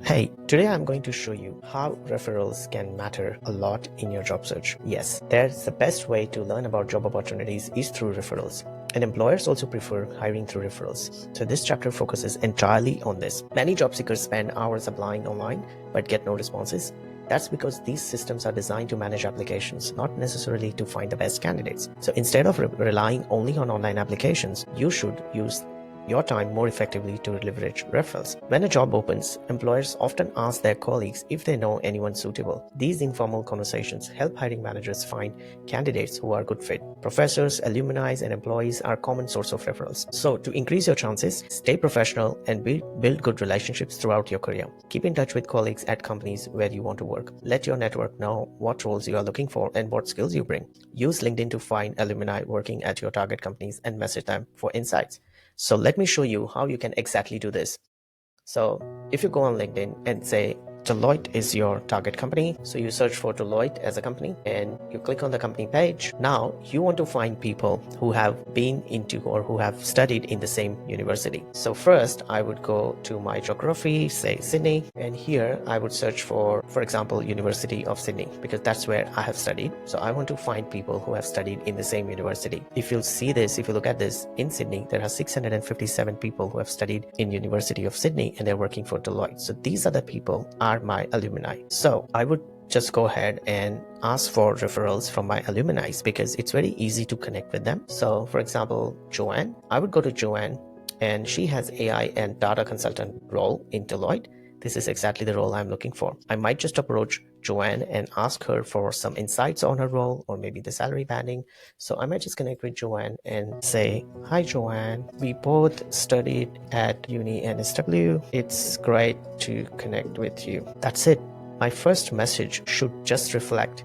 Hey, today I'm going to show you how referrals can matter a lot in your job search. Yes, there's the best way to learn about job opportunities is through referrals. And employers also prefer hiring through referrals. So this chapter focuses entirely on this. Many job seekers spend hours applying online but get no responses. That's because these systems are designed to manage applications, not necessarily to find the best candidates. So instead of relying only on online applications, you should use your time more effectively to leverage referrals. When a job opens, employers often ask their colleagues if they know anyone suitable. These informal conversations help hiring managers find candidates who are good fit. Professors, alumni, and employees are a common source of referrals. So to increase your chances, stay professional and build good relationships throughout your career. Keep in touch with colleagues at companies where you want to work. Let your network know what roles you are looking for and what skills you bring. Use LinkedIn to find alumni working at your target companies and message them for insights. So let me show you how you can exactly do this. So if you go on LinkedIn and say Deloitte is your target company, so you search for Deloitte as a company and you click on the company page. Now you want to find people who have been into or who have studied in the same university. So first I would go to my geography, say Sydney, and here I would search for example, University of Sydney, because that's where I have studied. So I want to find people who have studied in the same university. If you see this, if you look at this, in Sydney, there are 657 people who have studied in University of Sydney and they're working for Deloitte. So these are the people are my alumni. So I would just go ahead and ask for referrals from my alumni because it's very easy to connect with them. So for example, Joanne, I would go to Joanne and she has AI and data consultant role in Deloitte. This is exactly the role I'm looking for. I might just approach Joanne and ask her for some insights on her role or maybe the salary banding. So I might just connect with Joanne and say, hi Joanne, we both studied at Uni NSW. It's great to connect with you. That's it. My first message should just reflect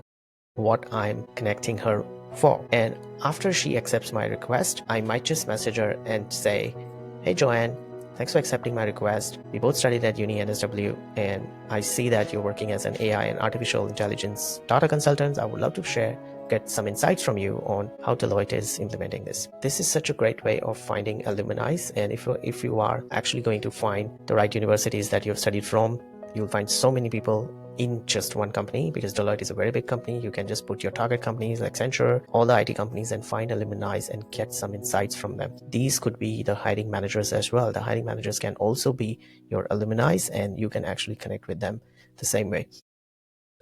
what I'm connecting her for. And after she accepts my request, I might just message her and say, hey Joanne, thanks for accepting my request. We both studied at Uni NSW and I see that you're working as an AI and artificial intelligence data consultant. I would love to get some insights from you on how Deloitte is implementing this. This is such a great way of finding alumni, and if you are actually going to find the right universities that you've studied from, you'll find so many people in just one company, because Deloitte is a very big company. You can just put your target companies like Accenture, all the IT companies, and find alumni and get some insights from them. These could be the hiring managers as well. The hiring managers can also be your alumni and you can actually connect with them the same way.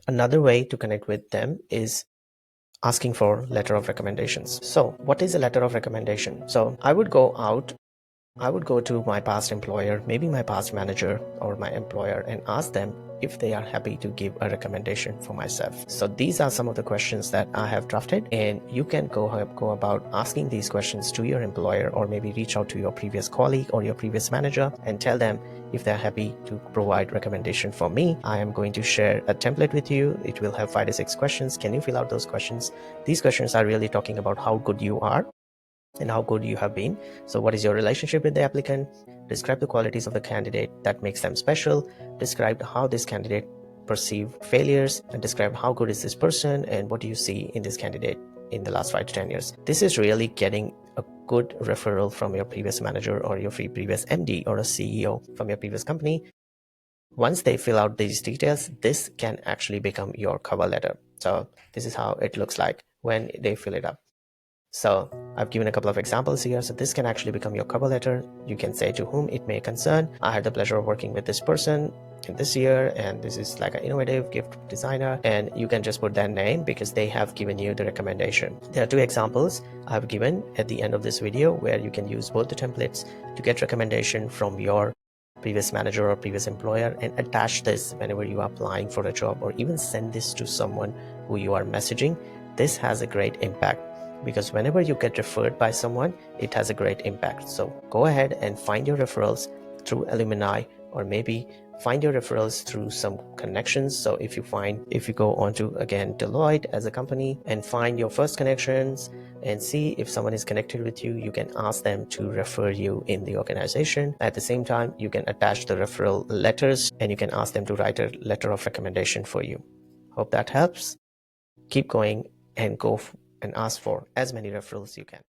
Another way to connect with them is asking for letter of recommendations. So what is a letter of recommendation? So I would go to my past employer, maybe my past manager or my employer, and ask them if they are happy to give a recommendation for myself. So these are some of the questions that I have drafted, and you can go about asking these questions to your employer, or maybe reach out to your previous colleague or your previous manager and tell them if they're happy to provide recommendation for me. I am going to share a template with you. It will have 5 to 6 questions. Can you fill out those questions? These questions are really talking about how good you are and how good you have been. So what is your relationship with the applicant? Describe the qualities of the candidate that makes them special. Describe how this candidate perceive failures, and describe how good is this person and what do you see in this candidate in the last 5 to 10 years. This is really getting a good referral from your previous manager or your previous MD or a CEO from your previous company. Once they fill out these details, this can actually become your cover letter. So this is how it looks like when they fill it up. So I've given a couple of examples here. So this can actually become your cover letter. You can say to whom it may concern. I had the pleasure of working with this person in this year, and this is like an innovative gift designer, and you can just put their name because they have given you the recommendation. There are 2 examples I've given at the end of this video where you can use both the templates to get recommendation from your previous manager or previous employer, and attach this whenever you are applying for a job, or even send this to someone who you are messaging. This has a great impact, because whenever you get referred by someone, it has a great impact. So go ahead and find your referrals through alumni, or maybe find your referrals through some connections. So if you go on to, again, Deloitte as a company and find your first connections and see if someone is connected with you, you can ask them to refer you in the organization. At the same time, you can attach the referral letters and you can ask them to write a letter of recommendation for you. Hope that helps. Keep going and go and ask for as many referrals you can.